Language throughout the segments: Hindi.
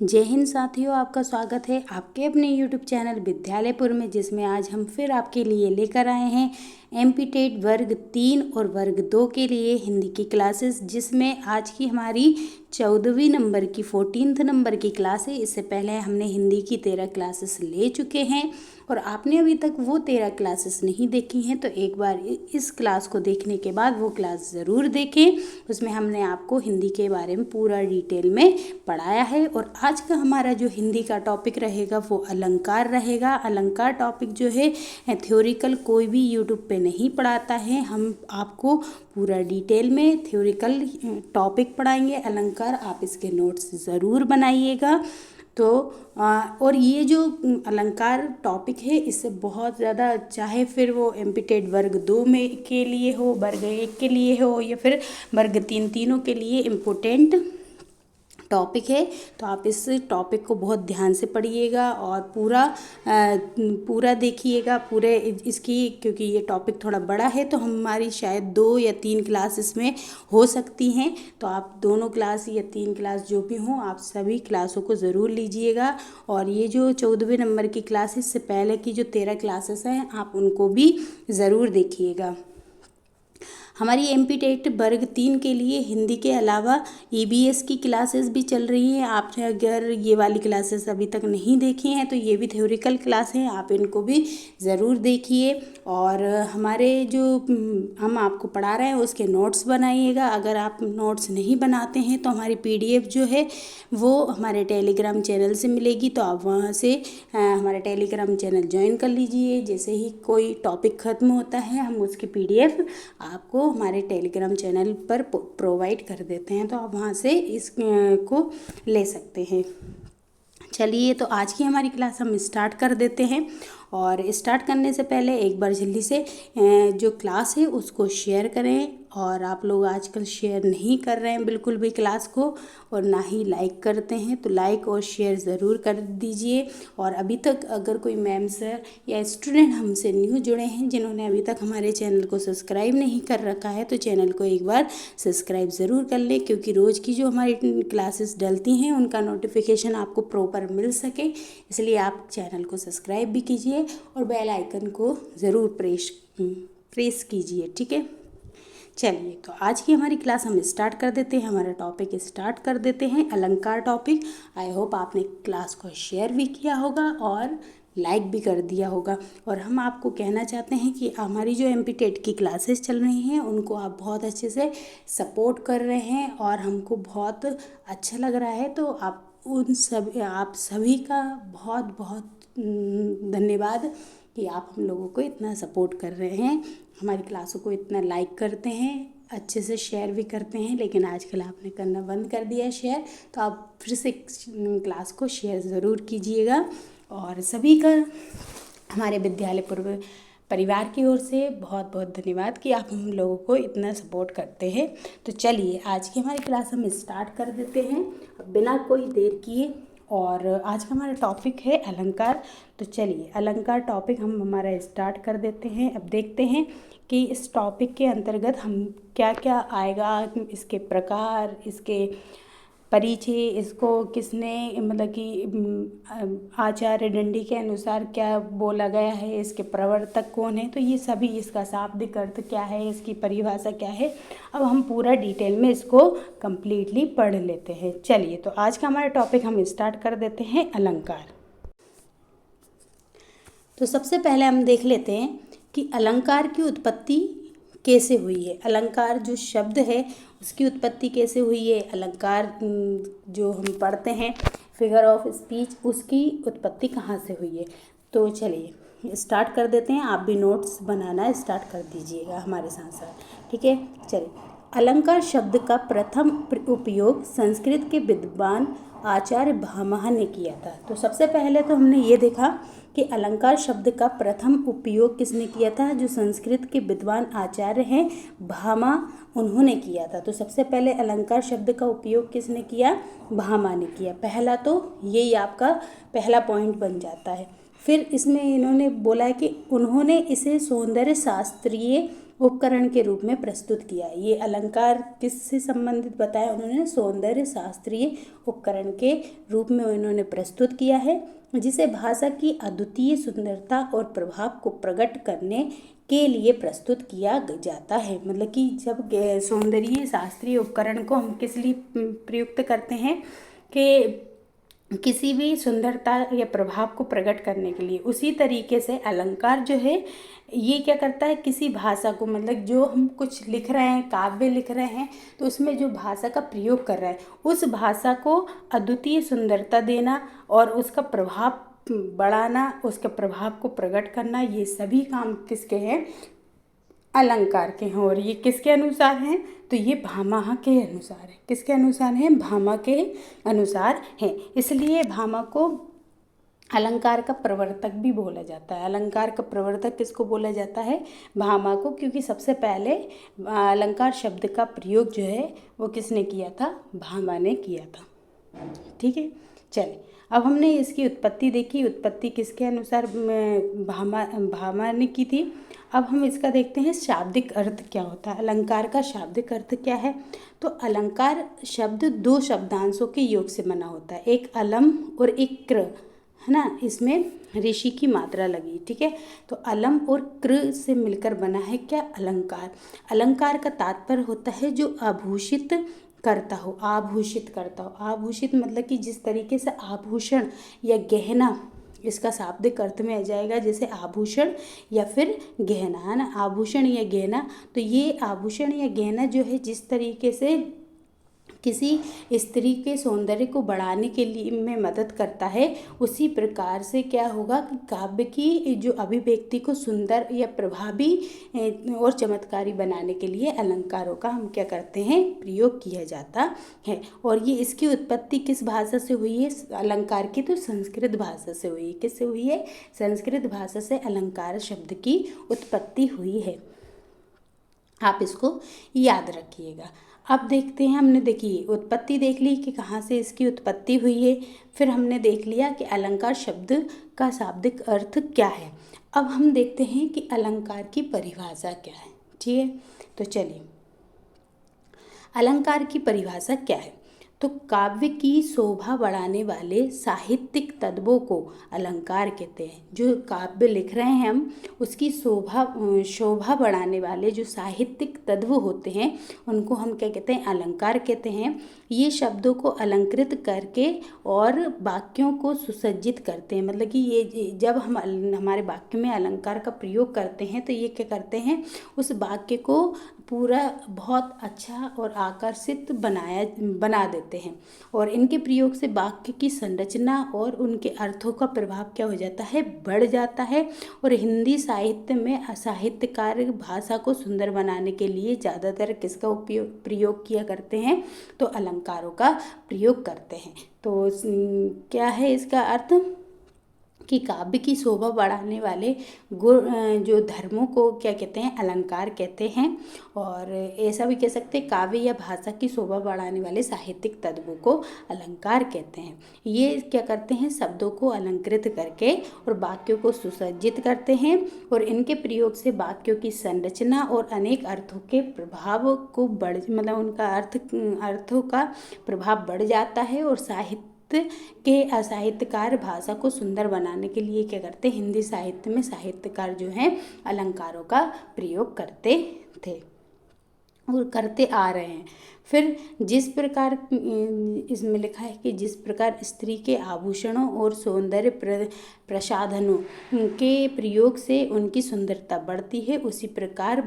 जय हिंद साथियों, आपका स्वागत है आपके अपने YouTube चैनल विद्यालयपुर में, जिसमें आज हम फिर आपके लिए लेकर आए हैं एमपी वर्ग 3 और वर्ग 2 के लिए हिंदी की क्लासेस, जिसमें आज की हमारी 14वीं नंबर की 14th नंबर की क्लास है। इससे पहले हमने हिंदी की 13 क्लासेस ले चुके हैं और आपने अभी तक वो 13 क्लासेस नहीं देखी हैं तो एक बार इस क्लास को देखने के बाद वो क्लास ज़रूर देखें। उसमें हमने आपको हिंदी के बारे में पूरा डिटेल में पढ़ाया है। और आज का हमारा जो हिंदी का टॉपिक रहेगा वो अलंकार रहेगा। अलंकार टॉपिक जो है थ्योरिकल कोई भी यूट्यूब पे नहीं पढ़ाता है, हम आपको पूरा डिटेल में थ्योरिकल टॉपिक पढ़ाएंगे अलंकार। आप इसके नोट्स ज़रूर बनाइएगा। तो और ये जो अलंकार टॉपिक है इससे बहुत ज़्यादा, चाहे फिर वो एमपी वर्ग 2 में के लिए हो, वर्ग 1 के लिए हो या फिर वर्ग 3, तीनों के लिए इम्पोर्टेंट टॉपिक है। तो आप इस टॉपिक को बहुत ध्यान से पढ़िएगा और पूरा देखिएगा पूरे इसकी, क्योंकि ये टॉपिक थोड़ा बड़ा है तो हमारी शायद 2 या 3 क्लास इसमें हो सकती हैं। तो आप दोनों क्लास या 3 क्लास जो भी हों, आप सभी क्लासों को ज़रूर लीजिएगा। और ये जो 14वें नंबर की क्लास है, इससे पहले की जो 13 क्लासेस हैं आप उनको भी ज़रूर देखिएगा। हमारी एमपी वर्ग 3 के लिए हिंदी के अलावा ईबीएस की क्लासेस भी चल रही हैं। आपने अगर ये वाली क्लासेस अभी तक नहीं देखी हैं तो ये भी थ्योरिकल क्लास हैं, आप इनको भी ज़रूर देखिए। और हमारे जो हम आपको पढ़ा रहे हैं उसके नोट्स बनाइएगा। अगर आप नोट्स नहीं बनाते हैं तो हमारी पीडीएफ जो है वो हमारे टेलीग्राम चैनल से मिलेगी, तो आप वहाँ से हमारे टेलीग्राम चैनल ज्वाइन कर लीजिए। जैसे ही कोई टॉपिक ख़त्म होता है हम उसकी पीडीएफ आपको हमारे टेलीग्राम चैनल पर प्रोवाइड कर देते हैं, तो आप वहाँ से इसको ले सकते हैं। चलिए, तो आज की हमारी क्लास हम स्टार्ट कर देते हैं। और स्टार्ट करने से पहले एक बार जल्दी से जो क्लास है उसको शेयर करें। और आप लोग आजकल शेयर नहीं कर रहे हैं बिल्कुल भी क्लास को, और ना ही लाइक करते हैं, तो लाइक और शेयर ज़रूर कर दीजिए। और अभी तक अगर कोई मैम सर या स्टूडेंट हमसे न्यू जुड़े हैं जिन्होंने अभी तक हमारे चैनल को सब्सक्राइब नहीं कर रखा है, तो चैनल को एक बार सब्सक्राइब ज़रूर कर लें, क्योंकि रोज़ की जो हमारी क्लासेस डलती हैं उनका नोटिफिकेशन आपको प्रॉपर मिल सके। इसलिए आप चैनल को सब्सक्राइब भी कीजिए और बेल आइकन को ज़रूर प्रेस कीजिए, ठीक है। चलिए, तो आज की हमारी क्लास हम स्टार्ट कर देते हैं। हमारा टॉपिक स्टार्ट कर देते हैं, अलंकार टॉपिक। आई होप आपने क्लास को शेयर भी किया होगा और लाइक भी कर दिया होगा। और हम आपको कहना चाहते हैं कि हमारी जो एमपी की क्लासेस चल रही हैं उनको आप बहुत अच्छे से सपोर्ट कर रहे हैं और हमको बहुत अच्छा लग रहा है। तो आप सभी का बहुत बहुत धन्यवाद कि आप हम लोगों को इतना सपोर्ट कर रहे हैं, हमारी क्लासों को इतना लाइक करते हैं, अच्छे से शेयर भी करते हैं। लेकिन आजकल आपने करना बंद कर दिया शेयर, तो आप फिर से क्लास को शेयर ज़रूर कीजिएगा। और सभी का हमारे विद्यालय पूर्व परिवार की ओर से बहुत बहुत धन्यवाद कि आप हम लोगों को इतना सपोर्ट करते हैं। तो चलिए, आज की हमारी क्लास हम स्टार्ट कर देते हैं बिना कोई देर किए। और आज का हमारा टॉपिक है अलंकार। तो चलिए, अलंकार टॉपिक हम हमारा स्टार्ट कर देते हैं। अब देखते हैं कि इस टॉपिक के अंतर्गत हम क्या क्या आएगा, इसके प्रकार, इसके परिचय, इसको किसने मतलब कि आचार्य दंडी के अनुसार क्या बोला गया है, इसके प्रवर्तक कौन है, तो ये सभी, इसका शाब्दिक अर्थ क्या है, इसकी परिभाषा क्या है, अब हम पूरा डिटेल में इसको कंप्लीटली पढ़ लेते हैं। चलिए, तो आज का हमारा टॉपिक हम स्टार्ट कर देते हैं, अलंकार। तो सबसे पहले हम देख लेते हैं कि अलंकार की उत्पत्ति कैसे हुई है। अलंकार जो शब्द है उसकी उत्पत्ति कैसे हुई है। अलंकार जो हम पढ़ते हैं फिगर ऑफ स्पीच, उसकी उत्पत्ति कहाँ से हुई है। तो चलिए स्टार्ट कर देते हैं। आप भी नोट्स बनाना स्टार्ट कर दीजिएगा हमारे साथ साथ, ठीक है। चलिए, अलंकार शब्द का प्रथम उपयोग संस्कृत के विद्वान आचार्य भामह ने किया था। तो सबसे पहले तो हमने ये देखा कि अलंकार शब्द का प्रथम उपयोग किसने किया था, जो संस्कृत के विद्वान आचार्य हैं भामा, उन्होंने किया था। तो सबसे पहले अलंकार शब्द का उपयोग किसने किया, भामा ने किया। पहला तो यही आपका पहला पॉइंट बन जाता है। फिर इसमें इन्होंने बोला है कि उन्होंने इसे सौंदर्य शास्त्रीय उपकरण के रूप में प्रस्तुत किया। ये अलंकार किससे संबंधित बताया उन्होंने? सौंदर्य शास्त्रीय उपकरण के रूप में उन्होंने प्रस्तुत किया है, जिसे भाषा की अद्वितीय सुंदरता और प्रभाव को प्रकट करने के लिए प्रस्तुत किया जाता है। मतलब कि जब सौंदर्य शास्त्रीय उपकरण को हम किस लिए प्रयुक्त करते हैं कि किसी भी सुंदरता या प्रभाव को प्रकट करने के लिए, उसी तरीके से अलंकार जो है ये क्या करता है, किसी भाषा को, मतलब जो हम कुछ लिख रहे हैं, काव्य लिख रहे हैं, तो उसमें जो भाषा का प्रयोग कर रहे हैं उस भाषा को अद्वितीय सुंदरता देना और उसका प्रभाव बढ़ाना, उसके प्रभाव को प्रकट करना, ये सभी काम किसके हैं? अलंकार के हैं। और ये किसके अनुसार हैं? तो ये भामा के अनुसार है। किसके अनुसार हैं? भामा के अनुसार हैं। इसलिए भामा को अलंकार का प्रवर्तक भी बोला जाता है। अलंकार का प्रवर्तक किसको बोला जाता है? भामा को, क्योंकि सबसे पहले अलंकार शब्द का प्रयोग जो है वो किसने किया था? भामा ने किया था। ठीक है, चलिए अब हमने इसकी उत्पत्ति देखी। उत्पत्ति किसके अनुसार? भामा ने की थी। अब हम इसका देखते हैं शाब्दिक अर्थ क्या होता है। अलंकार का शाब्दिक अर्थ क्या है? तो अलंकार शब्द दो शब्दांशों के योग से बना होता है, एक अलम और एक कृ, है ना। इसमें ऋषि की मात्रा लगी, ठीक है। तो अलम और कृ से मिलकर बना है क्या? अलंकार। अलंकार का तात्पर्य होता है जो आभूषित करता हो, आभूषित करता हो। आभूषित मतलब कि जिस तरीके से आभूषण या गहना, इसका शाब्दिक अर्थ में आ जाएगा जैसे आभूषण या फिर गहना, है ना। आभूषण या गहना, तो ये आभूषण या गहना जो है जिस तरीके से किसी स्त्री के सौंदर्य को बढ़ाने के लिए में मदद करता है, उसी प्रकार से क्या होगा कि काव्य की जो अभिव्यक्ति को सुंदर या प्रभावी और चमत्कारी बनाने के लिए अलंकारों का हम क्या करते हैं? प्रयोग किया जाता है। और ये इसकी उत्पत्ति किस भाषा से हुई है? अलंकार की तो संस्कृत भाषा से हुई है। किससे हुई है? संस्कृत भाषा से अलंकार शब्द की उत्पत्ति हुई है। आप इसको याद रखिएगा। अब देखते हैं, हमने देखिए उत्पत्ति देख ली कि कहाँ से इसकी उत्पत्ति हुई है, फिर हमने देख लिया कि अलंकार शब्द का शाब्दिक अर्थ क्या है। अब हम देखते हैं कि अलंकार की परिभाषा क्या है। ठीक है, तो चलिए अलंकार की परिभाषा क्या है? तो काव्य की शोभा बढ़ाने वाले साहित्यिक तत्वों को अलंकार कहते हैं। जो काव्य लिख रहे हैं हम, उसकी शोभा बढ़ाने वाले जो साहित्यिक तत्व होते हैं उनको हम क्या कहते हैं? अलंकार कहते हैं। ये शब्दों को अलंकृत करके और वाक्यों को सुसज्जित करते हैं। मतलब कि ये जब हम हमारे वाक्य में अलंकार का प्रयोग करते हैं तो ये क्या करते हैं? उस वाक्य को पूरा बहुत अच्छा और आकर्षित बना देते हैं। और इनके प्रयोग से वाक्य की संरचना और उनके अर्थों का प्रभाव क्या हो जाता है? बढ़ जाता है। और हिंदी साहित्य में साहित्यकार भाषा को सुंदर बनाने के लिए ज़्यादातर किसका प्रयोग किया करते हैं? तो अलंकारों का प्रयोग करते हैं। तो क्या है इसका अर्थ? कि काव्य की शोभा बढ़ाने वाले जो धर्मों को क्या कहते हैं? अलंकार कहते हैं। और ऐसा भी कह सकते हैं काव्य या भाषा की शोभा बढ़ाने वाले साहित्यिक तत्वों को अलंकार कहते हैं। ये क्या करते हैं? शब्दों को अलंकृत करके और वाक्यों को सुसज्जित करते हैं और इनके प्रयोग से वाक्यों की संरचना और अनेक अर्थों के प्रभाव को मतलब उनका अर्थों का प्रभाव बढ़ जाता है। और के साहित्यकार भाषा को सुंदर बनाने के लिए क्या करते हैं? हिंदी साहित्य में साहित्यकार जो हैं अलंकारों का प्रयोग करते थे और करते आ रहे हैं। फिर जिस प्रकार इसमें लिखा है कि जिस प्रकार स्त्री के आभूषणों और सौंदर्य प्रसाधनों के प्रयोग से उनकी सुंदरता बढ़ती है, उसी प्रकार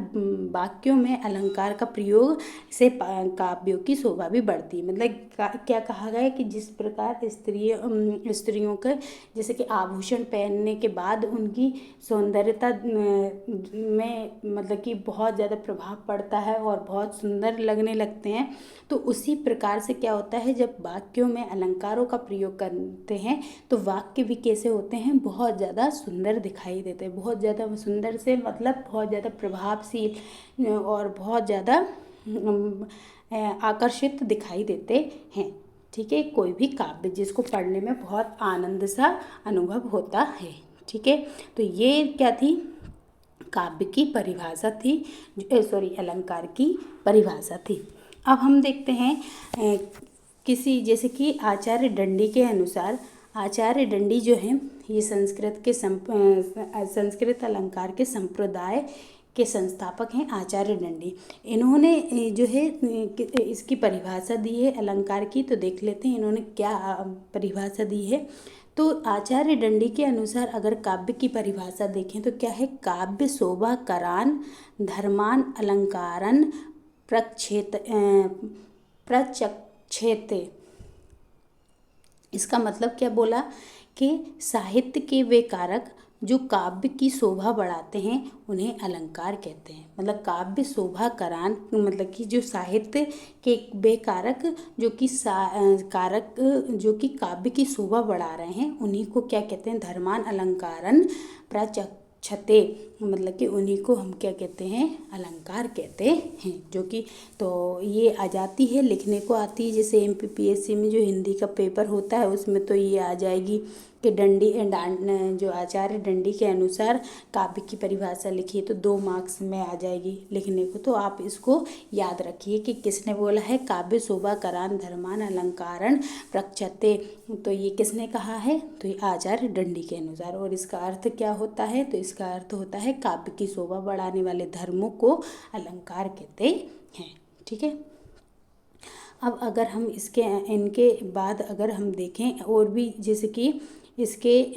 वाक्यों में अलंकार का प्रयोग से काव्यों की शोभा भी बढ़ती है। मतलब क्या कहा गया है कि जिस प्रकार स्त्रियों के जैसे कि आभूषण पहनने के बाद उनकी सौंदर्यता में मतलब कि बहुत ज़्यादा प्रभाव पड़ता है और बहुत सुंदर लगने लगते हैं, तो उसी प्रकार से क्या होता है? जब वाक्यों में अलंकारों का प्रयोग करते हैं तो वाक्य भी कैसे होते हैं? बहुत ज़्यादा सुंदर दिखाई देते हैं। बहुत ज़्यादा सुंदर से मतलब बहुत ज़्यादा प्रभावशील और बहुत ज़्यादा आकर्षित दिखाई देते हैं। ठीक है, कोई भी काव्य जिसको पढ़ने में बहुत आनंद सा अनुभव होता है। ठीक है, तो ये क्या थी? काव्य की परिभाषा थी, अलंकार की परिभाषा थी। अब हम देखते हैं किसी, जैसे कि आचार्य दंडी के अनुसार, आचार्य दंडी जो है ये संस्कृत अलंकार के संप्रदाय के संस्थापक हैं आचार्य दंडी। इन्होंने जो है इसकी परिभाषा दी है अलंकार की, तो देख लेते हैं इन्होंने क्या परिभाषा दी है। तो आचार्य दंडी के अनुसार अगर काव्य की परिभाषा देखें तो क्या है, काव्य शोभा करान धर्मान अलंकारन प्रचक्षेते। इसका मतलब क्या बोला कि साहित्य के वे कारक जो काव्य की शोभा बढ़ाते हैं उन्हें अलंकार कहते हैं। मतलब काव्य शोभा करान, मतलब कि जो साहित्य के वे कारक जो कि कारक जो कि काव्य की शोभा बढ़ा रहे हैं उन्हीं को क्या कहते हैं, धर्मान अलंकारन प्रचक्षते, मतलब कि उन्हीं को हम क्या कहते हैं, अलंकार कहते हैं। जो कि तो ये आ जाती है, लिखने को आती है, जैसे MPPSC में जो हिंदी का पेपर होता है उसमें तो ये आ जाएगी कि जो आचार्य दंडी के अनुसार काव्य की परिभाषा लिखिए तो 2 मार्क्स में आ जाएगी लिखने को। तो आप इसको याद रखिए कि किसने बोला है, काव्य शोभा करान धर्मान अलंकारन प्रचक्षते, तो ये किसने कहा है, तो ये आचार्य दंडी के अनुसार। और इसका अर्थ क्या होता है, तो इसका अर्थ होता है काव्य की शोभा बढ़ाने वाले धर्मों को अलंकार कहते हैं। ठीक है। अब अगर हम इनके बाद अगर हम देखें और भी, जैसे कि इसके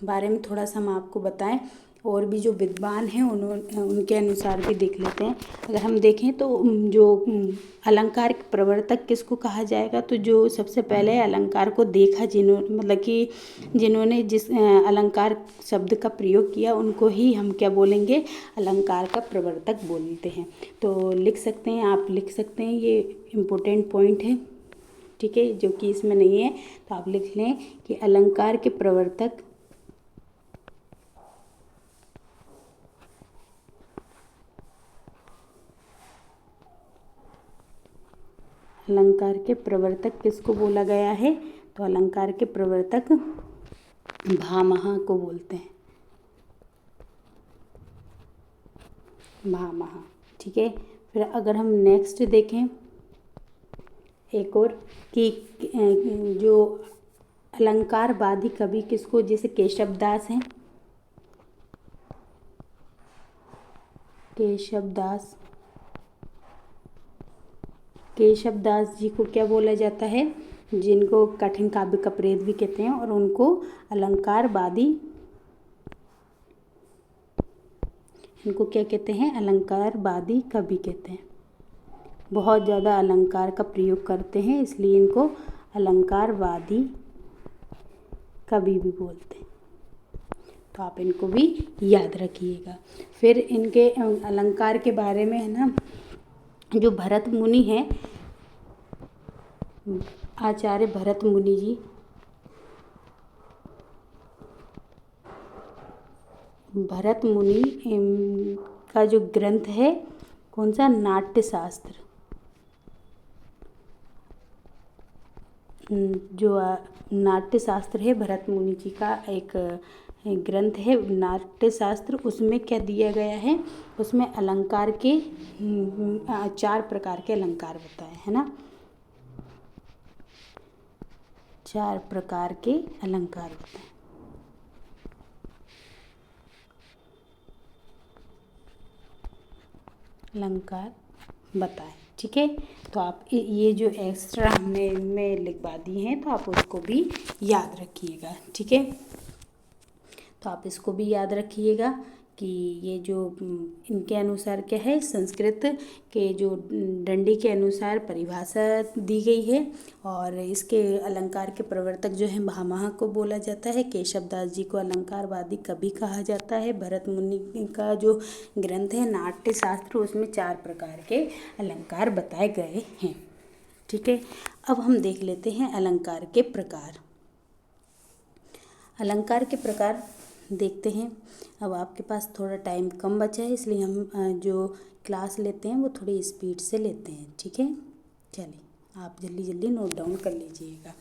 बारे में थोड़ा सा हम आपको बताएं, और भी जो विद्वान हैं उनके अनुसार भी देख लेते हैं। अगर हम देखें तो जो अलंकार के प्रवर्तक किसको कहा जाएगा, तो जो सबसे पहले अलंकार को देखा, जिन्होंने जिस अलंकार शब्द का प्रयोग किया उनको ही हम क्या बोलेंगे, अलंकार का प्रवर्तक बोलते हैं। तो लिख सकते हैं, आप लिख सकते हैं, ये इम्पोर्टेंट पॉइंट है। ठीक है, जो कि इसमें नहीं है तो आप लिख लें कि अलंकार के प्रवर्तक किसको बोला गया है, तो अलंकार के प्रवर्तक भामह को बोलते हैं, भामह। ठीक है। फिर अगर हम नेक्स्ट देखें एक और कि जो अलंकारवादी कवि किसको, जैसे केशवदास हैं, केशवदास जी को क्या बोला जाता है, जिनको कठिन काव्य का प्रेत भी कहते हैं, और उनको अलंकारवादी, इनको क्या कहते हैं, अलंकारवादी कवि कहते हैं। बहुत ज़्यादा अलंकार का प्रयोग करते हैं इसलिए इनको अलंकारवादी कवि भी बोलते हैं। तो आप इनको भी याद रखिएगा। फिर इनके अलंकार के बारे में है ना, जो भरत मुनि हैं, आचार्य भरत मुनि जी, भरत मुनि का जो ग्रंथ है कौन सा, नाट्यशास्त्र, जो नाट्यशास्त्र है भरत मुनि जी का एक ग्रंथ है नाट्यशास्त्र, उसमें क्या दिया गया है, उसमें अलंकार के 4 प्रकार के अलंकार बताए हैं ना, 4 प्रकार के अलंकार बताए। अलंकार बताए। ठीक है। तो आप ये जो एक्स्ट्रा हमने इनमें लिखवा दी हैं तो आप उसको भी याद रखिएगा। ठीक है। तो आप इसको भी याद रखिएगा कि ये जो इनके अनुसार क्या है, संस्कृत के जो दंडी के अनुसार परिभाषा दी गई है, और इसके अलंकार के प्रवर्तक जो है भामह को बोला जाता है, केशवदास जी को अलंकारवादी कवि कहा जाता है, भरत मुनि का जो ग्रंथ है नाट्यशास्त्र उसमें 4 प्रकार के अलंकार बताए गए हैं। ठीक है। अब हम देख लेते हैं अलंकार के प्रकार। अलंकार के प्रकार देखते हैं। अब आपके पास थोड़ा टाइम कम बचा है इसलिए हम जो क्लास लेते हैं वो थोड़ी स्पीड से लेते हैं। ठीक है। चलिए आप जल्दी जल्दी नोट डाउन कर लीजिएगा।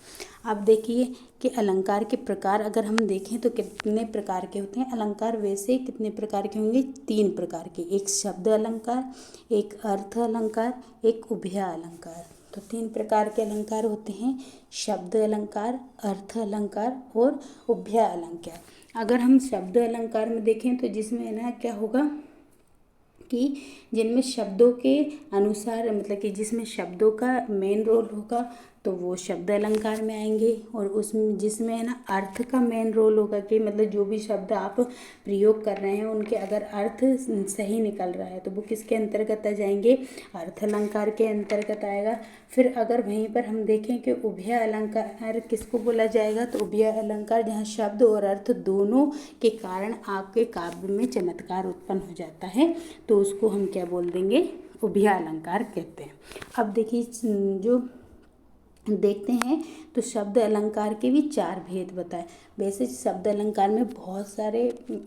अब देखिए कि अलंकार के प्रकार अगर हम देखें तो कितने प्रकार के होते हैं अलंकार। वैसे कितने प्रकार के होंगे, 3 प्रकार के, एक शब्द अलंकार, एक अर्थ अलंकार, एक उभय अलंकार। तो 3 प्रकार के अलंकार होते हैं, शब्द अलंकार, अर्थ अलंकार और उभय अलंकार। अगर हम शब्द अलंकार में देखें तो जिसमें ना क्या होगा कि जिनमें शब्दों के अनुसार मतलब कि जिसमें शब्दों का मेन रोल होगा तो वो शब्द अलंकार में आएंगे, और उसमें जिसमें है ना अर्थ का मेन रोल होगा कि मतलब जो भी शब्द आप प्रयोग कर रहे हैं उनके अगर अर्थ सही निकल रहा है तो वो किसके अंतर्गत आ जाएंगे, अर्थ अलंकार के अंतर्गत आएगा। फिर अगर वहीं पर हम देखें कि उभय अलंकार किसको बोला जाएगा, तो उभय अलंकार जहाँ शब्द और अर्थ दोनों के कारण आपके काव्य में चमत्कार उत्पन्न हो जाता है तो उसको हम क्या बोल देंगे, उभय अलंकार कहते हैं। अब देखिए जो देखते हैं तो शब्द अलंकार के भी 4 भेद बताए। वैसे शब्द अलंकार में बहुत सारे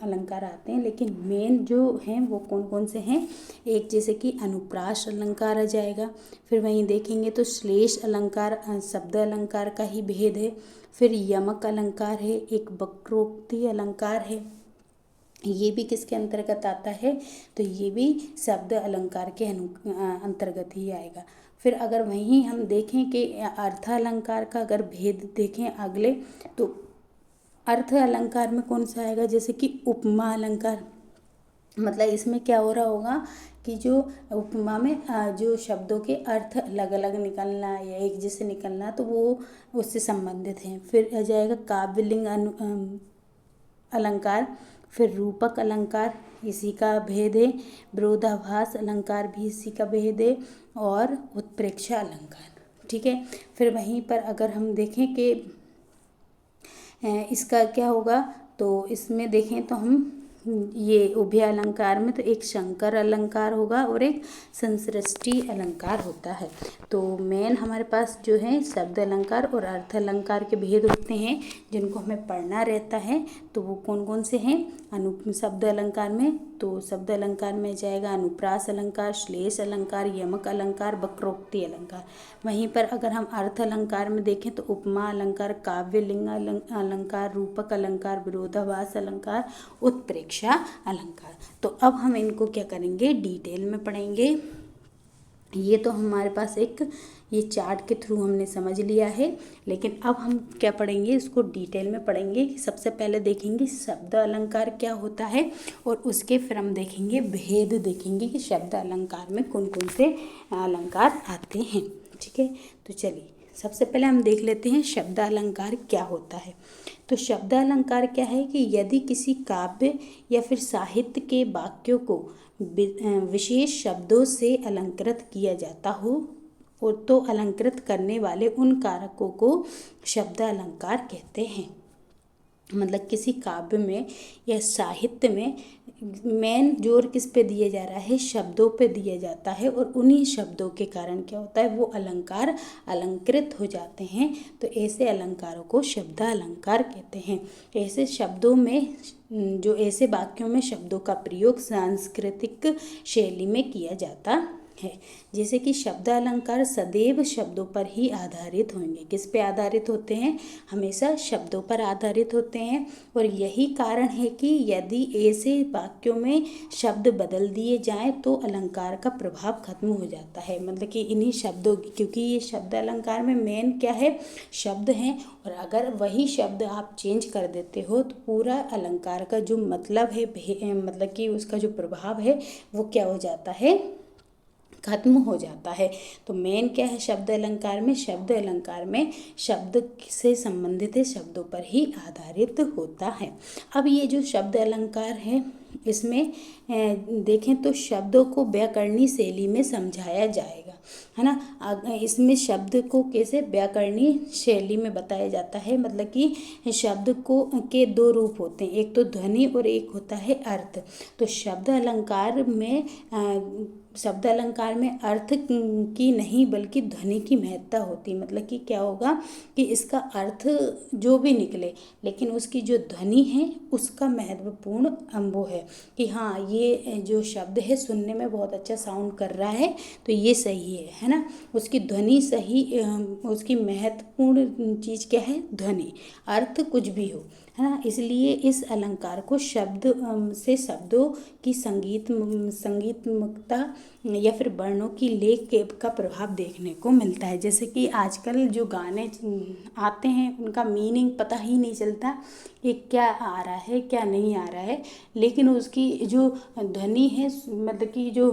अलंकार आते हैं लेकिन मेन जो हैं वो कौन कौन से हैं, एक जैसे कि अनुप्रास अलंकार आ जाएगा। फिर वहीं देखेंगे तो श्लेष अलंकार शब्द अलंकार का ही भेद है। फिर यमक अलंकार है, एक वक्रोक्ति अलंकार है, ये भी किसके अंतर्गत आता है, तो ये भी शब्द अलंकार के अंतर्गत ही आएगा। फिर अगर वहीं हम देखें कि अर्थ अलंकार का अगर भेद देखें अगले, तो अर्थ अलंकार में कौन सा आएगा, जैसे कि उपमा अलंकार। मतलब इसमें क्या हो रहा होगा कि जो उपमा में जो शब्दों के अर्थ अलग अलग निकलना या एक जैसे निकलना तो वो उससे संबंधित हैं। फिर आ जाएगा काव्यलिंग अलंकार, फिर रूपक अलंकार इसी का भेद है, विरोधाभास अलंकार भी इसी का भेद है, और उत्प्रेक्षा अलंकार, ठीक है। फिर वहीं पर अगर हम देखें कि इसका क्या होगा, तो इसमें देखें तो हम ये उभय अलंकार में तो एक शंकर अलंकार होगा और एक संसृष्टि अलंकार होता है। तो मेन हमारे पास जो है शब्द अलंकार और अर्थ अलंकार के भेद होते हैं जिनको हमें पढ़ना रहता है। तो वो कौन कौन से हैं शब्द अलंकार में, तो शब्द अलंकार में जाएगा अनुप्रास अलंकार, श्लेष अलंकार, यमक अलंकार, वक्रोक्ति अलंकार। वहीं पर अगर हम अर्थ अलंकार में देखें तो उपमा अलंकार, काव्यलिंग अलंकार, रूपक अलंकार, विरोधाभास अलंकार, उत्प्रेक्षा अलंकार। तो अब हम इनको क्या करेंगे, डिटेल में पढ़ेंगे। ये तो हमारे पास एक ये चार्ट के थ्रू हमने समझ लिया है, लेकिन अब हम क्या पढ़ेंगे, इसको डिटेल में पढ़ेंगे। सबसे पहले देखेंगे शब्द अलंकार क्या होता है और उसके फिर हम देखेंगे भेद, देखेंगे कि शब्द अलंकार में कौन कौन से अलंकार आते हैं, ठीक है। तो चलिए सबसे पहले हम देख लेते हैं शब्द अलंकार क्या होता है। तो शब्द अलंकार क्या है कि यदि किसी काव्य या फिर साहित्य के वाक्यों को विशेष शब्दों से अलंकृत किया जाता हो और तो अलंकृत करने वाले उन कारकों को शब्द अलंकार कहते हैं। मतलब किसी काव्य में या साहित्य में मेन जोर किस पे दिया जा रहा है, शब्दों पे दिया जाता है, और उन्हीं शब्दों के कारण क्या होता है वो अलंकार अलंकृत हो जाते हैं। तो ऐसे अलंकारों को शब्द अलंकार कहते हैं। ऐसे शब्दों में जो ऐसे वाक्यों में शब्दों का प्रयोग सांस्कृतिक शैली में किया जाता है। जैसे कि शब्द अलंकार सदैव शब्दों पर ही आधारित होंगे। किस पे आधारित होते हैं, हमेशा शब्दों पर आधारित होते हैं। और यही कारण है कि यदि ऐसे वाक्यों में शब्द बदल दिए जाएं तो अलंकार का प्रभाव खत्म हो जाता है। मतलब कि इन्हीं शब्दों क्योंकि ये शब्द अलंकार में मेन क्या है, शब्द हैं, और अगर वही शब्द आप चेंज कर देते हो तो पूरा अलंकार का जो मतलब है मतलब कि उसका जो प्रभाव है वो क्या हो जाता है, खत्म हो जाता है। तो मेन क्या है शब्द अलंकार में, शब्द अलंकार में शब्द से संबंधित है, शब्दों पर ही आधारित होता है। अब ये जो शब्द अलंकार है इसमें देखें तो शब्दों को व्याकरणीय शैली में समझाया जाएगा, है ना। इसमें शब्द को कैसे व्याकरणीय शैली में बताया जाता है। मतलब कि शब्द को के 2 रूप होते हैं, एक तो ध्वनि और एक होता है अर्थ। तो शब्द अलंकार में शब्द अलंकार में अर्थ की नहीं बल्कि ध्वनि की महत्ता होती है। मतलब कि क्या होगा कि इसका अर्थ जो भी निकले लेकिन उसकी जो ध्वनि है उसका महत्वपूर्ण वो है कि हाँ ये जो शब्द है सुनने में बहुत अच्छा साउंड कर रहा है तो ये सही है ना। उसकी ध्वनि सही, उसकी महत्वपूर्ण चीज़ क्या है, ध्वनि। अर्थ कुछ भी हो, है ना। इसलिए इस अलंकार को शब्द से शब्दों की संगीतमकता या फिर वर्णों की लेख का प्रभाव देखने को मिलता है। जैसे कि आजकल जो गाने आते हैं उनका मीनिंग पता ही नहीं चलता कि क्या आ रहा है क्या नहीं आ रहा है, लेकिन उसकी जो ध्वनि है, मतलब कि जो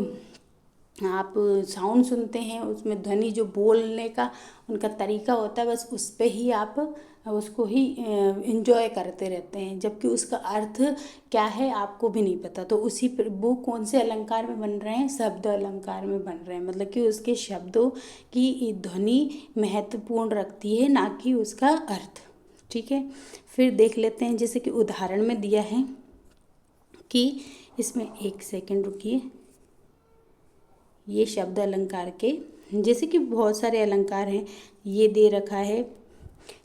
आप साउंड सुनते हैं उसमें ध्वनि जो बोलने का उनका तरीका होता है, बस उस पे ही आप उसको ही इंजॉय करते रहते हैं, जबकि उसका अर्थ क्या है आपको भी नहीं पता। तो उसी पर वो कौन से अलंकार में बन रहे हैं, शब्द अलंकार में बन रहे हैं। मतलब कि उसके शब्दों की ध्वनि महत्वपूर्ण रखती है, ना कि उसका अर्थ। ठीक है, फिर देख लेते हैं। जैसे कि उदाहरण में दिया है कि इसमें एक सेकंड रुकिए, ये शब्द अलंकार के जैसे कि बहुत सारे अलंकार हैं, ये दे रखा है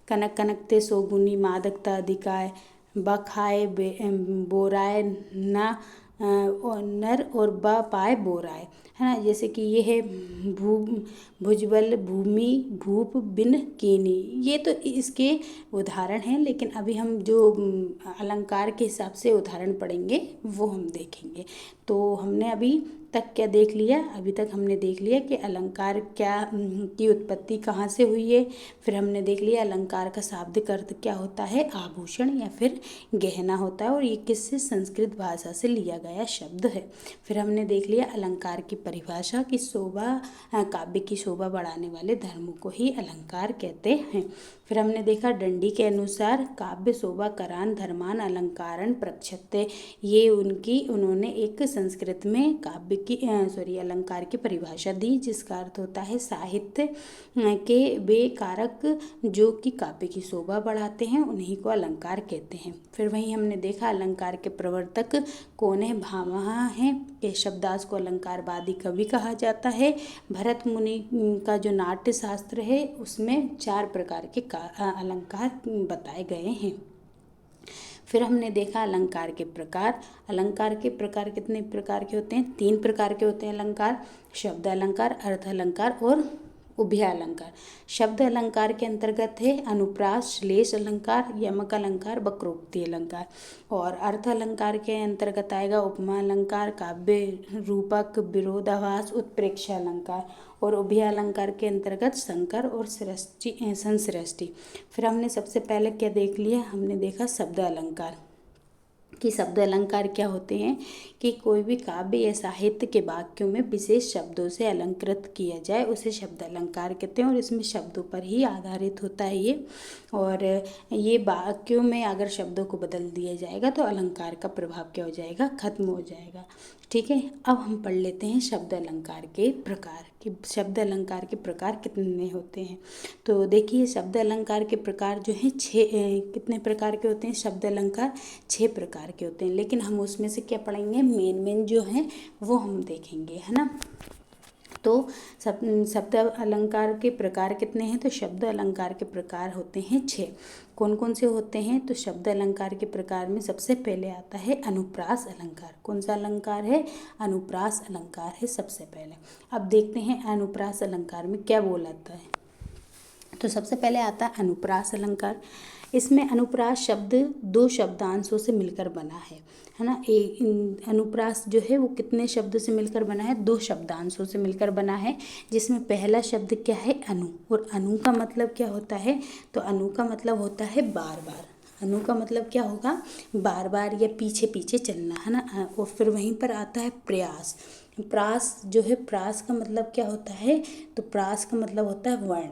कनक कनकते सोगुनी मादकता अधिकाय बखाए बोराय न और नर और ब पाए बोराय, है ना। जैसे कि ये है भुजबल भूमि भूप बिन कीनी, ये तो इसके उदाहरण हैं, लेकिन अभी हम जो अलंकार के हिसाब से उदाहरण पढ़ेंगे वो हम देखेंगे। तो हमने अभी तक क्या देख लिया, अभी तक हमने देख लिया कि अलंकार क्या की उत्पत्ति कहाँ से हुई है। फिर हमने देख लिया अलंकार का शाब्दिक अर्थ क्या होता है, आभूषण या फिर गहना होता है, और ये किससे, संस्कृत भाषा से लिया गया शब्द है। फिर हमने देख लिया अलंकार की परिभाषा कि शोभा, काव्य की शोभा बढ़ाने वाले धर्मों को ही अलंकार कहते हैं। फिर हमने देखा डंडी के अनुसार काव्य शोभा करान धर्मान अलंकारण प्रक्षते, ये उन्होंने एक संस्कृत में काव्य की अलंकार की परिभाषा दी, जिसका अर्थ होता है साहित्य के वे कारक जो कि काव्य की शोभा बढ़ाते हैं उन्हीं को अलंकार कहते हैं। फिर वहीं हमने देखा अलंकार के प्रवर्तक कौन है, भामह हैं। केशवदास को अलंकारवादी कवि कहा जाता है। भरत मुनि का जो नाट्य शास्त्र है उसमें 4 प्रकार के अलंकार बताए गए हैं। फिर हमने देखा अलंकार के प्रकार। अलंकार के प्रकार कितने प्रकार के होते हैं, 3 प्रकार के होते हैं अलंकार, शब्द अलंकार, अर्थ अलंकार और उभय अलंकार। शब्द अलंकार के अंतर्गत है अनुप्रास, श्लेष अलंकार, यमक अलंकार, वक्रोक्ति अलंकार। और अर्थ अलंकार के अंतर्गत आएगा उपमा अलंकार, काव्य रूपक, विरोधाभास, उत्प्रेक्षा अलंकार। और उभय अलंकार के अंतर्गत संकर और सृष्टि, संसृष्टि। फिर हमने सबसे पहले क्या देख लिया, हमने देखा शब्द अलंकार कि शब्द अलंकार क्या होते हैं कि कोई भी काव्य या साहित्य के वाक्यों में विशेष शब्दों से अलंकृत किया जाए उसे शब्द अलंकार कहते हैं, और इसमें शब्दों पर ही आधारित होता है ये। और ये वाक्यों में अगर शब्दों को बदल दिया जाएगा तो अलंकार का प्रभाव क्या हो जाएगा, खत्म हो जाएगा। ठीक है, अब हम पढ़ लेते हैं शब्द अलंकार के प्रकार कि शब्द अलंकार के प्रकार कितने होते हैं। तो देखिए शब्द अलंकार के प्रकार जो हैं 6 कितने प्रकार के होते हैं, शब्द अलंकार 6 प्रकार के होते हैं, लेकिन हम उसमें से क्या पढ़ेंगे, मेन जो हैं वो हम देखेंगे, है ना। तो शब्द अलंकार के प्रकार कितने हैं, तो शब्द अलंकार के प्रकार होते हैं 6। कौन कौन से होते हैं, तो शब्द अलंकार के प्रकार में सबसे पहले आता है अनुप्रास अलंकार। कौन सा अलंकार है, अनुप्रास अलंकार है सबसे पहले। अब देखते हैं अनुप्रास अलंकार में क्या बोलाता है। तो सबसे पहले आता है अनुप्रास अलंकार। इसमें अनुप्रास शब्द 2 शब्दांशों से मिलकर बना है ना। अनुप्रास जो है वो कितने शब्दों से मिलकर बना है, 2 शब्दांशों से मिलकर बना है, जिसमें पहला शब्द क्या है, अनु। और अनु का मतलब क्या होता है, तो अनु का मतलब होता है बार बार। अनु का मतलब क्या होगा, बार बार या पीछे पीछे चलना, है ना। और फिर वहीं पर आता है प्रयास। प्रास जो है, प्रास का मतलब क्या होता है, तो प्रास का मतलब होता है वर्ण।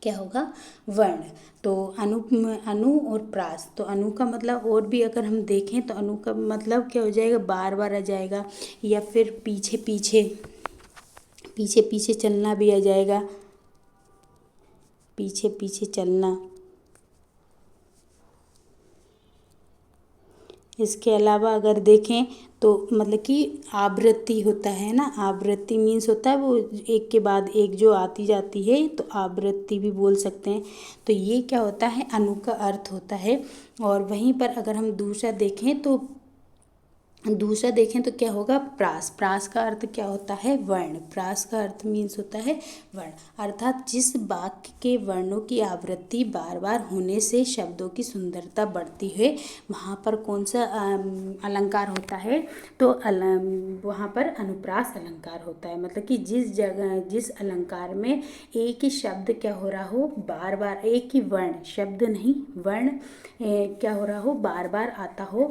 क्या होगा, वर्ण। तो अनु और प्रास, तो अनु का मतलब और भी अगर हम देखें तो अनु का मतलब क्या हो जाएगा, बार बार आ जाएगा, या फिर पीछे पीछे चलना भी आ जाएगा, पीछे पीछे चलना। इसके अलावा अगर देखें तो मतलब कि आवृत्ति होता है ना, आवृत्ति मीन्स होता है वो एक के बाद एक जो आती जाती है, तो आवृत्ति भी बोल सकते हैं। तो ये क्या होता है, अनु का अर्थ होता है। और वहीं पर अगर हम दूसरा देखें तो क्या होगा, प्रास। प्रास का अर्थ क्या होता है, वर्ण। प्रास का अर्थ मीन्स होता है वर्ण, अर्थात जिस वाक्य के वर्णों की आवृत्ति बार बार होने से शब्दों की सुंदरता बढ़ती है, वहाँ पर कौन सा अलंकार होता है, तो वहाँ पर अनुप्रास अलंकार होता है। मतलब कि जिस जगह, जिस अलंकार में एक ही शब्द क्या हो रहा हो, बार बार एक ही वर्ण, शब्द नहीं वर्ण क्या हो रहा हो, बार बार आता हो,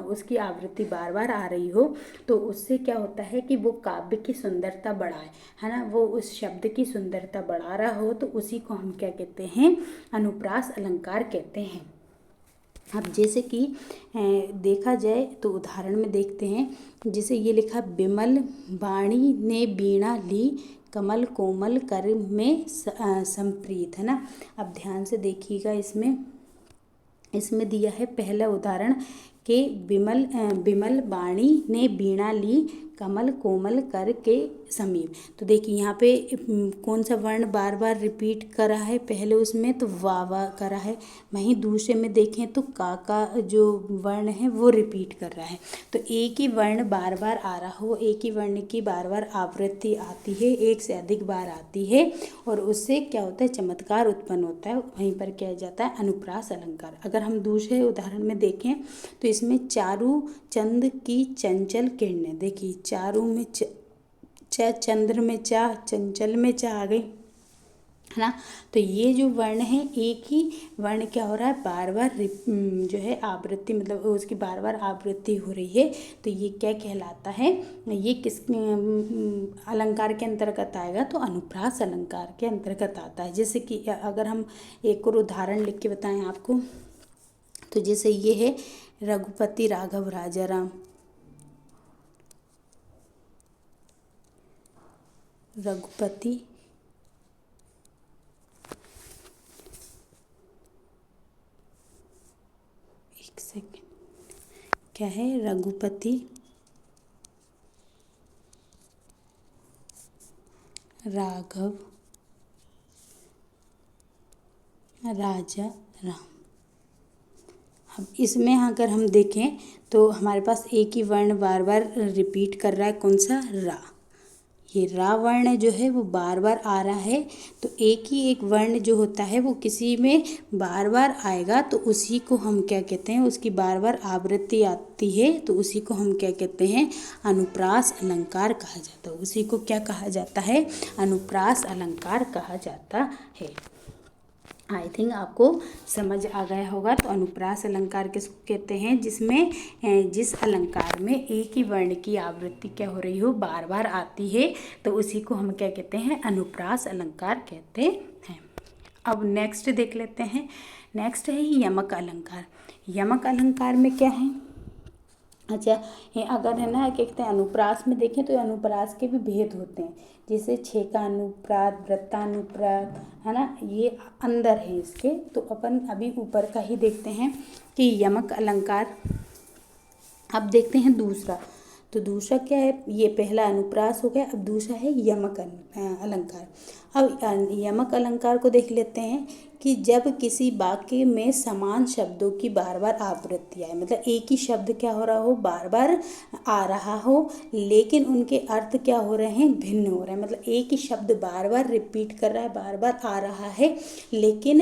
उसकी आवृत्ति बार बार आ रही हो, तो उससे क्या होता है कि वो काव्य की सुंदरता बढ़ाए, है ना, वो उस शब्द की सुंदरता बढ़ा रहा हो, तो उसी को हम क्या कहते हैं, अनुप्रास अलंकार कहते हैं। अब जैसे कि देखा जाए तो उदाहरण में देखते हैं, जैसे ये लिखा, बिमल वाणी ने बीणा ली, कमल कोमल कर में संप्रीत, है ना। अब ध्यान से देखिएगा, इसमें दिया है पहला उदाहरण कि बिमल वाणी ने बीणा ली, कमल कोमल कर के समीप। तो देखिए यहाँ पे कौन सा वर्ण बार बार रिपीट कर रहा है, पहले उसमें तो वावा कर रहा है, वहीं दूसरे में देखें तो का जो वर्ण है वो रिपीट कर रहा है। तो एक ही वर्ण बार बार आ रहा हो, एक ही वर्ण की बार बार आवृत्ति आती है, एक से अधिक बार आती है, और उससे क्या होता है, चमत्कार उत्पन्न होता है, वहीं पर क्या जाता है, अनुप्रास अलंकार। अगर हम दूसरे उदाहरण में देखें तो इसमें चारु चंद की चंचल किरणें, देखिए चारु में चंद्र में चा, चंचल में चा आ गई, है ना। तो ये जो वर्ण है, एक ही वर्ण क्या हो रहा है, बार बार जो है आवृत्ति, मतलब उसकी बार बार आवृत्ति हो रही है, तो ये क्या कहलाता है, ये किस अलंकार के अंतर्गत आएगा, तो अनुप्रास अलंकार के अंतर्गत आता है। जैसे कि अगर हम एक और उदाहरण लिख के बताएं आपको, तो जैसे ये है, रघुपति राघव राजा राम, रघुपति एक सेकेंड, क्या है, रघुपति राघव राजा राम। अब इसमें अगर हम देखें तो हमारे पास एक ही वर्ण बार बार रिपीट कर रहा है, कौन सा, रा। ये रा वर्ण जो है वो बार बार आ रहा है, तो एक ही एक वर्ण जो होता है वो किसी में बार बार आएगा, तो उसी को हम क्या कहते हैं, उसकी बार बार आवृत्ति आती है, तो उसी को हम क्या कहते हैं, अनुप्रास अलंकार कहा जाता है। उसी को क्या कहा जाता है, अनुप्रास अलंकार कहा जाता है। आई थिंक आपको समझ आ गया होगा। तो अनुप्रास अलंकार किसको कहते हैं, जिसमें जिस अलंकार में एक ही वर्ण की आवृत्ति क्या हो रही हो, बार बार आती है, तो उसी को हम क्या कहते हैं, अनुप्रास अलंकार कहते हैं। अब नेक्स्ट देख लेते हैं, नेक्स्ट है यमक अलंकार। यमक अलंकार में क्या है, अच्छा ये अगर है ना, क्या कहते हैं, अनुप्रास में देखें तो अनुप्रास के भी भेद होते हैं, जैसे छेका अनुप्रास, वृत्तानुप्रास, है ना, ये अंदर है इसके। तो अपन अभी ऊपर का ही देखते हैं कि यमक अलंकार। अब देखते हैं दूसरा, तो दूसरा क्या है, ये पहला अनुप्रास हो गया, अब दूसरा है यमक अलंकार। अब यमक अलंकार को देख लेते हैं कि जब किसी वाक्य में समान शब्दों की बार बार आवृत्ति आए, मतलब एक ही शब्द क्या हो रहा हो, बार बार आ रहा हो, लेकिन उनके अर्थ क्या हो रहे हैं, भिन्न हो रहे हैं। मतलब एक ही शब्द बार बार रिपीट कर रहा है, बार बार आ रहा है, लेकिन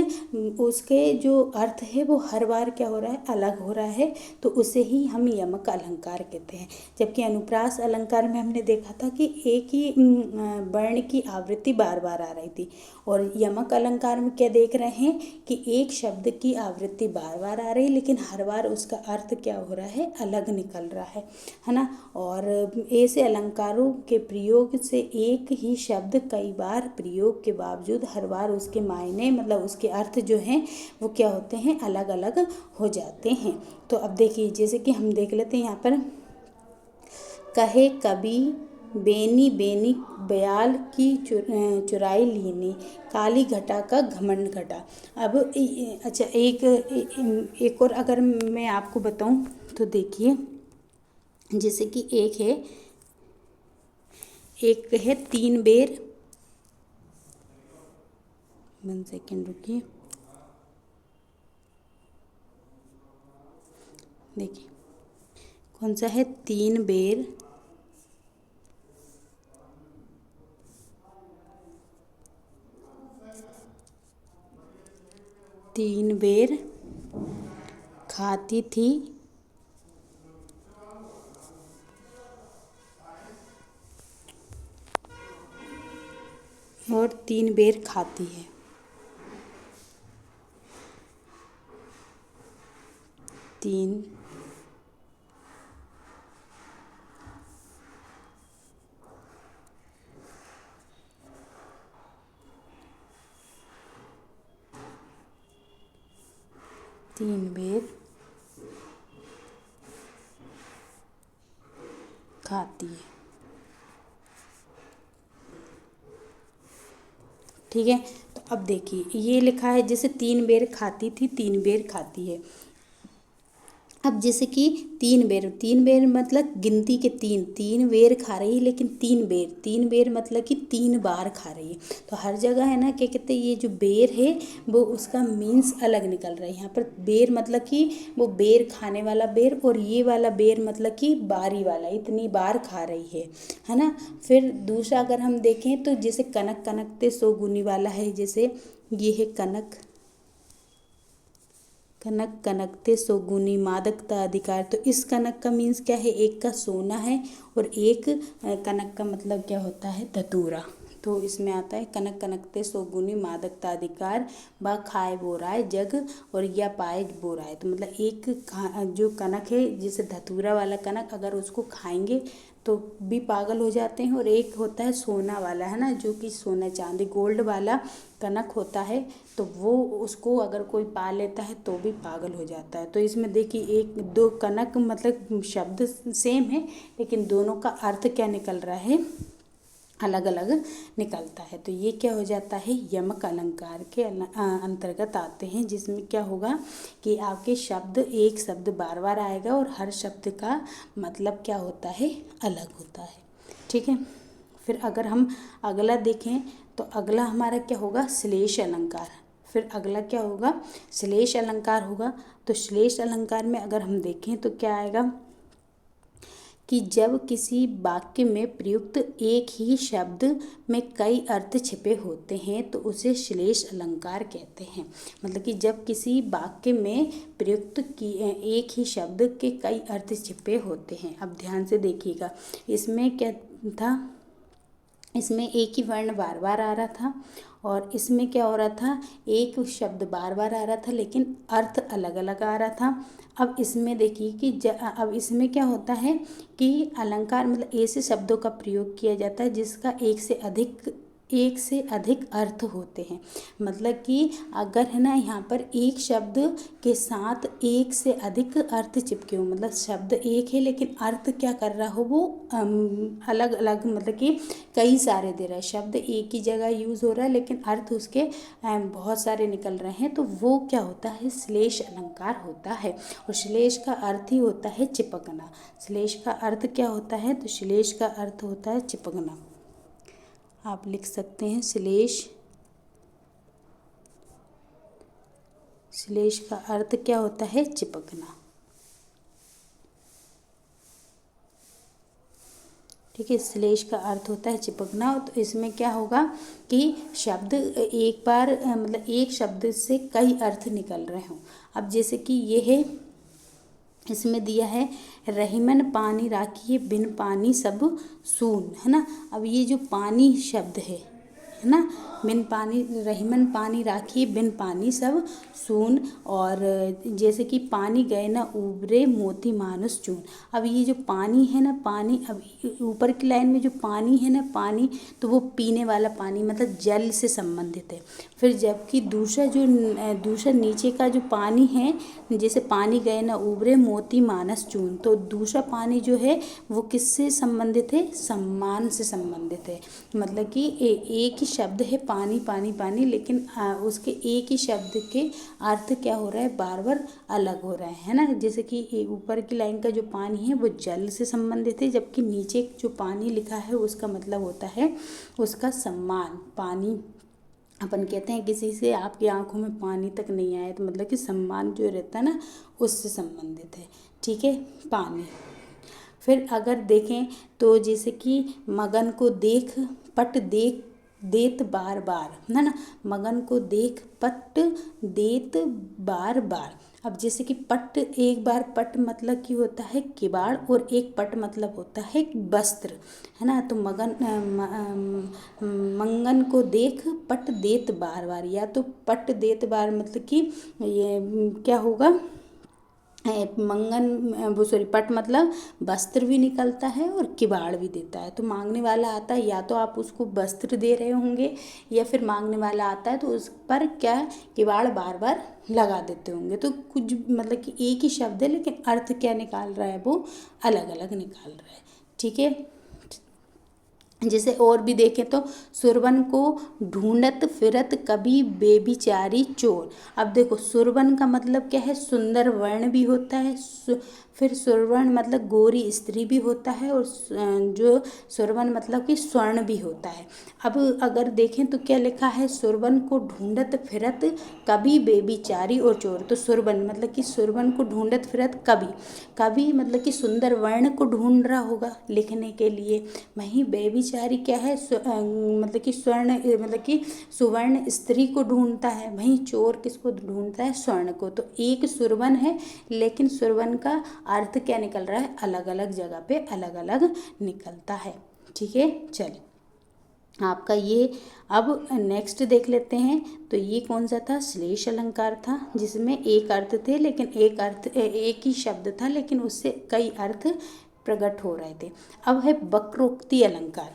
उसके जो अर्थ है वो हर बार क्या हो रहा है, अलग हो रहा है, तो उसे ही हम यमक अलंकार कहते हैं। जबकि अनुप्रास अलंकार में हमने देखा था कि एक ही वर्ण की आवृत्ति बार बार आ रही थी, और यमक अलंकार में क्या देख रहे हैं कि एक शब्द की आवृत्ति बार बार आ रही, लेकिन हर बार उसका अर्थ क्या हो रहा है, अलग निकल रहा है ना। और ऐसे अलंकारों के प्रयोग से एक ही शब्द कई बार प्रयोग के बावजूद हर बार उसके मायने, मतलब उसके अर्थ जो हैं वो क्या होते हैं, अलग अलग हो जाते हैं। तो अब देखिए, जैसे कि हम देख लेते हैं यहाँ पर, कहे कभी बेनी बेनी बयाल की चुराई लीनी, काली घटा का घमंड घटा। अब अच्छा एक और अगर मैं आपको बताऊं तो देखिए जैसे कि एक है 3 बेर, 1 सेकेंड रुकिए, देखिए कौन सा है 3 बेर, खाती थी और 3 बेर खाती है। 3 बेर खाती है। ठीक है, तो अब देखिए ये लिखा है जैसे 3 बेर खाती थी, 3 बेर खाती है। अब जैसे कि 3 बेर मतलब गिनती के 3 बेर खा रही है, लेकिन 3 बेर मतलब कि 3 बार खा रही है। तो हर जगह है ना क्या कहते हैं, ये जो बेर है वो उसका मीन्स अलग निकल रहा है। यहाँ पर बेर मतलब कि वो बेर खाने वाला बेर, और ये वाला बेर मतलब कि बारी वाला, इतनी बार खा रही है ना। फिर दूसरा अगर हम देखें तो जैसे कनक कनकते सोगुनी वाला है, जैसे ये है कनक कनकते सोगुनी मादकता अधिकार। तो इस कनक का मीन्स क्या है, एक का सोना है और एक कनक का मतलब क्या होता है, धतूरा। तो इसमें आता है कनक कनकते सोगुनी मादकता अधिकार, बा खाए बोराए जग और या पाए बोराए। तो मतलब एक जो कनक है जैसे धतूरा वाला कनक, अगर उसको खाएंगे तो भी पागल हो जाते हैं, और एक होता है सोना वाला, है ना, जो कि सोना चांदी गोल्ड वाला कनक होता है, तो वो उसको अगर कोई पा लेता है तो भी पागल हो जाता है। तो इसमें देखिए 1 2 कनक मतलब शब्द सेम है, लेकिन दोनों का अर्थ क्या निकल रहा है, अलग अलग निकलता है। तो ये क्या हो जाता है, यमक अलंकार के अंतर्गत आते हैं, जिसमें क्या होगा कि आपके शब्द एक शब्द बार बार आएगा और हर शब्द का मतलब क्या होता है, अलग होता है। ठीक है, फिर अगर हम अगला देखें तो अगला हमारा क्या होगा, श्लेष अलंकार। फिर अगला क्या होगा, श्लेष अलंकार होगा। तो श्लेष अलंकार में अगर हम देखें तो क्या आएगा कि जब किसी वाक्य में प्रयुक्त एक ही शब्द में कई अर्थ छिपे होते हैं तो उसे श्लेष अलंकार कहते हैं। मतलब कि जब किसी वाक्य में प्रयुक्त की एक ही शब्द के कई अर्थ छिपे होते हैं। अब ध्यान से देखिएगा, इसमें क्या था, इसमें एक ही वर्ण बार बार आ रहा था, और इसमें क्या हो रहा था, एक शब्द बार बार आ रहा था लेकिन अर्थ अलग अलग आ रहा था। अब इसमें देखिए कि अब इसमें क्या होता है कि अलंकार मतलब ऐसे शब्दों का प्रयोग किया जाता है जिसका एक से अधिक अर्थ होते हैं। मतलब कि अगर है ना यहाँ पर एक शब्द के साथ एक से अधिक अर्थ चिपके हो, मतलब शब्द एक है लेकिन अर्थ क्या कर रहा हो, वो अलग अलग, मतलब कि कई सारे दे रहा है। शब्द एक ही जगह यूज़ हो रहा है लेकिन अर्थ उसके बहुत सारे निकल रहे हैं, तो वो क्या होता है, श्लेष अलंकार होता है। और श्लेष का अर्थ ही होता है चिपकना। श्लेष का अर्थ क्या होता है, तो श्लेष का अर्थ होता है चिपकना। आप लिख सकते हैं श्लेष का अर्थ क्या होता है, चिपकना। ठीक है, श्लेष का अर्थ होता है चिपकना। तो इसमें क्या होगा कि शब्द एक बार मतलब एक शब्द से कई अर्थ निकल रहे हों। अब जैसे कि ये है, इसमें दिया है रहीमन पानी राखिए बिन पानी सब सून, है ना। अब ये जो पानी शब्द है ना, बिन पानी, रहीमन पानी राखिए बिन पानी सब सून, और जैसे कि पानी गए ना उबरे मोती मानुस चून। अब ये जो पानी है ना, पानी, अब ऊपर की लाइन में जो पानी है ना, पानी तो वो पीने वाला पानी मतलब जल से संबंधित है। फिर जबकि दूसरा नीचे का जो पानी है, जैसे पानी गए ना उबरे मोती मानस चून, तो दूसरा पानी जो है वो किससे संबंधित है, सम्मान से संबंधित है। मतलब कि एक ही ही शब्द है पानी पानी पानी, लेकिन उसके एक ही शब्द के अर्थ क्या हो रहा है, बार बार अलग हो रहा है ना। जैसे कि ऊपर की लाइन का जो पानी है वो जल से संबंधित है, जबकि नीचे जो पानी लिखा है उसका मतलब होता है उसका सम्मान। पानी अपन कहते हैं किसी से आपकी आंखों में पानी तक नहीं आया, तो मतलब कि सम्मान जो रहता है ना उससे संबंधित है। ठीक है, पानी। फिर अगर देखें तो जैसे कि मगन को देख पट देख देत बार बार, है ना। मगन को देख पट देत बार बार। अब जैसे कि पट, एक बार पट मतलब कि होता है किवाड़, और एक पट मतलब होता है वस्त्र, है ना। तो मंगन को देख पट देत बार बार, या तो पट देत बार मतलब कि ये क्या होगा, मंगन वो सॉरी पट मतलब वस्त्र भी निकलता है और किवाड़ भी देता है। तो मांगने वाला आता है, या तो आप उसको वस्त्र दे रहे होंगे, या फिर मांगने वाला आता है तो उस पर क्या किवाड़ बार बार लगा देते होंगे। तो कुछ मतलब कि एक ही शब्द है, लेकिन अर्थ क्या निकाल रहा है, वो अलग अलग निकाल रहा है। ठीक है, जैसे और भी देखें तो सुरवन को ढूंढत फिरत कभी बेबिचारी चोर। अब देखो सुरवन का मतलब क्या है, सुंदर वर्ण भी होता है, फिर सुरवन मतलब गोरी स्त्री भी होता है, और जो सुरवन मतलब कि स्वर्ण भी होता है। अब अगर देखें तो क्या लिखा है, सुरवन को ढूंढत फिरत कभी बेबिचारी और चोर। तो सुरवन मतलब कि सुरवन को ढूंढत फिरत कभी, कभी मतलब कि सुंदर वर्ण को ढूंढ रहा होगा लिखने के लिए। वहीं बेबिचारी क्या है, मतलब कि स्वर्ण मतलब कि सुवर्ण स्त्री को ढूंढता है। वहीं चोर किसको ढूंढता है, स्वर्ण को। तो एक सुरवन है, लेकिन सुरवन का अर्थ क्या निकल रहा है, अलग अलग जगह पे अलग अलग निकलता है। ठीक है, चलिए आपका ये अब नेक्स्ट देख लेते हैं। तो ये कौन सा था, श्लेष अलंकार था, जिसमें एक अर्थ थे, लेकिन एक ही शब्द था, लेकिन उससे कई अर्थ प्रकट हो रहे थे। अब है वक्रोक्ति अलंकार।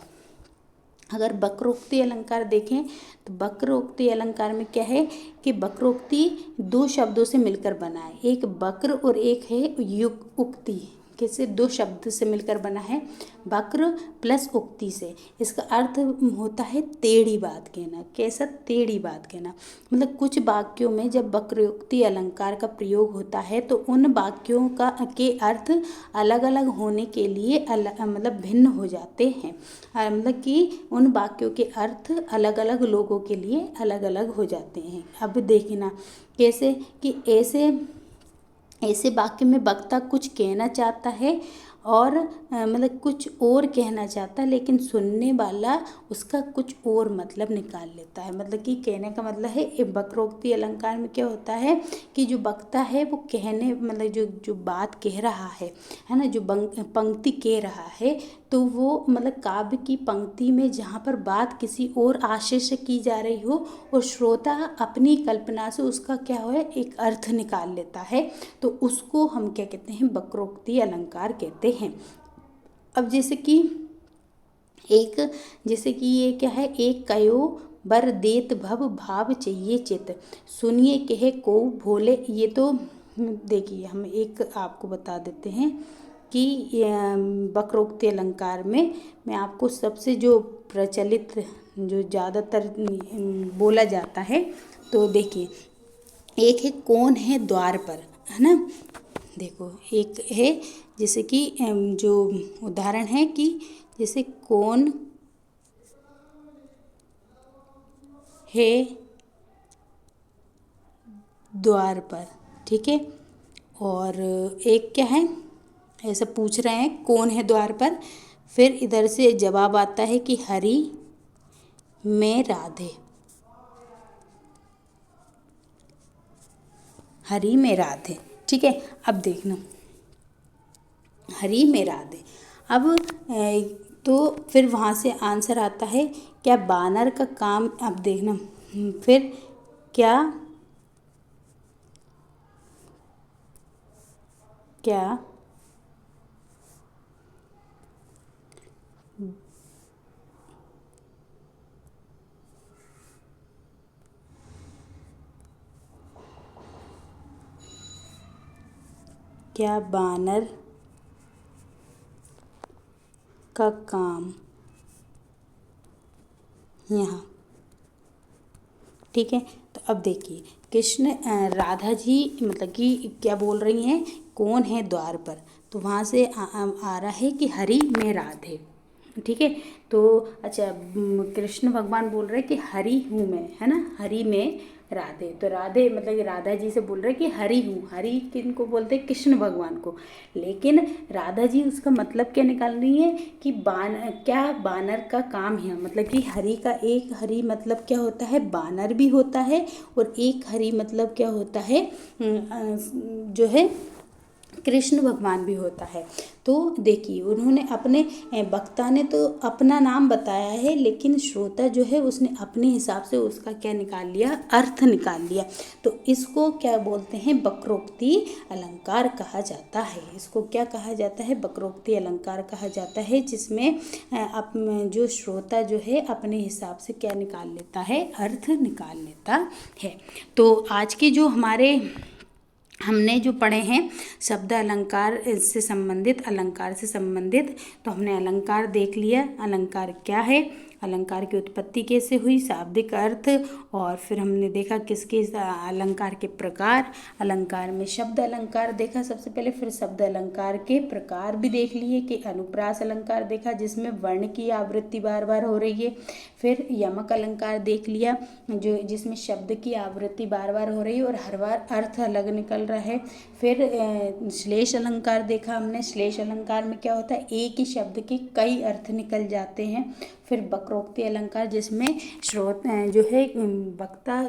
अगर वक्रोक्ति अलंकार देखें तो वक्रोक्ति अलंकार में क्या है कि वक्रोक्ति दो शब्दों से मिलकर बना है, एक वक्र और एक है उक्ति। कैसे, दो शब्द से मिलकर बना है, वक्र प्लस उक्ति से। इसका अर्थ होता है टेढ़ी बात कहना। कैसा, टेढ़ी बात कहना। मतलब कुछ वाक्यों में जब वक्रोक्ति अलंकार का प्रयोग होता है तो उन वाक्यों के अर्थ अलग अलग होने के लिए मतलब भिन्न हो जाते हैं। मतलब कि उन वाक्यों के अर्थ अलग अलग लोगों के लिए अलग अलग हो जाते हैं। अब देखना कैसे कि ऐसे वाक्य में वक्ता कुछ कहना चाहता है और मतलब कुछ और कहना चाहता है, लेकिन सुनने वाला उसका कुछ और मतलब निकाल लेता है। मतलब कि कहने का मतलब है, वक्रोक्ति अलंकार में क्या होता है कि जो वक्ता है वो कहने मतलब जो बात कह रहा है ना, जो पंक्ति कह रहा है, तो वो मतलब काव्य की पंक्ति में जहाँ पर बात किसी और आशय से की जा रही हो और श्रोता अपनी कल्पना से उसका क्या हो एक अर्थ निकाल लेता है, तो उसको हम क्या कहते हैं, वक्रोक्ति अलंकार कहते हैं। अब जैसे कि ये क्या है, एक कयो बर देत भव भाव चाहिए चित, सुनिए कहे को भोले। ये तो देखिए हम एक आपको बता देते हैं कि वक्रोक्ति अलंकार में मैं आपको सबसे जो प्रचलित जो ज़्यादातर बोला जाता है, तो देखिए एक है कौन है द्वार पर, है ना। देखो एक है जैसे कि जो उदाहरण है कि जैसे कौन है द्वार पर, ठीक है। और एक क्या है, ऐसा पूछ रहे हैं कौन है द्वार पर, फिर इधर से जवाब आता है कि हरि में राधे, हरि में राधे। ठीक है, अब देखना हरि में राधे। अब तो फिर वहाँ से आंसर आता है क्या बानर का काम। अब देखना फिर क्या क्या क्या बानर का काम यहाँ ठीक है। तो अब देखिए कृष्ण राधा जी मतलब कि क्या बोल रही हैं, कौन है द्वार पर, तो वहाँ से आ रहा है कि हरि में राधे, ठीक है। तो अच्छा कृष्ण भगवान बोल रहे हैं कि हरि हूँ मैं, है ना, हरि में राधे, तो राधे मतलब कि राधा जी से बोल रहे हैं कि हरि हूँ, हरि किन को बोलते हैं, कृष्ण भगवान को। लेकिन राधा जी उसका मतलब क्या निकाल रही है कि क्या बानर का काम है, मतलब कि हरि का एक हरि मतलब क्या होता है, बानर भी होता है, और एक हरि मतलब क्या होता है जो है कृष्ण भगवान भी होता है। तो देखिए उन्होंने अपने वक्ता ने तो अपना नाम बताया है, लेकिन श्रोता जो है उसने अपने हिसाब से उसका क्या निकाल लिया, अर्थ निकाल लिया। तो इसको क्या बोलते हैं, वक्रोक्ति अलंकार कहा जाता है। इसको क्या कहा जाता है, वक्रोक्ति अलंकार कहा जाता है, जिसमें जो श्रोता जो है अपने हिसाब से क्या निकाल लेता है, अर्थ निकाल लेता है। तो आज के जो हमने जो पढ़े हैं शब्द अलंकार से संबंधित, अलंकार से संबंधित, तो हमने अलंकार देख लिया, अलंकार क्या है, अलंकार की उत्पत्ति कैसे हुई, शाब्दिक अर्थ, और फिर हमने देखा किसके अलंकार के प्रकार, अलंकार में शब्द अलंकार देखा सबसे पहले, फिर शब्द अलंकार के प्रकार भी देख लिए कि अनुप्रास अलंकार देखा जिसमें वर्ण की आवृत्ति बार बार हो रही है, फिर यमक अलंकार देख लिया जो जिसमें शब्द की आवृत्ति बार बार हो रही है और हर बार अर्थ अलग निकल रहा है, फिर श्लेष अलंकार देखा हमने, श्लेष अलंकार में क्या होता है, एक ही शब्द के कई अर्थ निकल जाते हैं, फिर वक्रोक्ति अलंकार जिसमें जो है वक्ता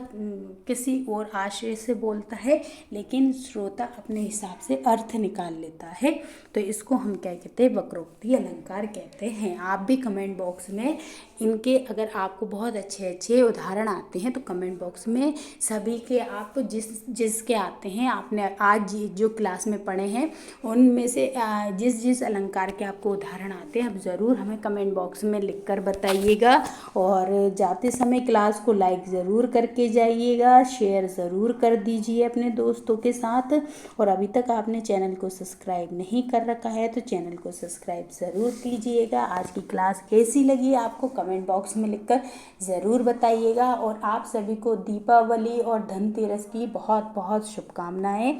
किसी और आशय से बोलता है लेकिन श्रोता अपने हिसाब से अर्थ निकाल लेता है, तो इसको हम क्या कहते हैं, वक्रोक्ति अलंकार कहते हैं। आप भी कमेंट बॉक्स में इनके अगर आपको बहुत अच्छे अच्छे उदाहरण आते हैं तो कमेंट बॉक्स में सभी के आप जिसके आते हैं, आपने आज जो क्लास में पढ़े हैं उनमें से जिस अलंकार के आपको उदाहरण आते हैं आप ज़रूर हमें कमेंट बॉक्स में लिख कर बताइएगा, और जाते समय क्लास को लाइक ज़रूर करके जाइएगा, शेयर ज़रूर कर दीजिए अपने दोस्तों के साथ, और अभी तक आपने चैनल को सब्सक्राइब नहीं कर रखा है तो चैनल को सब्सक्राइब ज़रूर कीजिएगा। आज की क्लास कैसी लगी आपको कमेंट बॉक्स में लिखकर ज़रूर बताइएगा, और आप सभी को दीपावली और धनतेरस की बहुत बहुत शुभकामनाएं।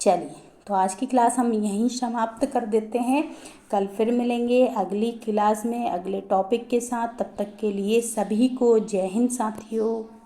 चलिए तो आज की क्लास हम यहीं समाप्त कर देते हैं, कल फिर मिलेंगे अगली क्लास में अगले टॉपिक के साथ, तब तक के लिए सभी को जय हिंद साथियों।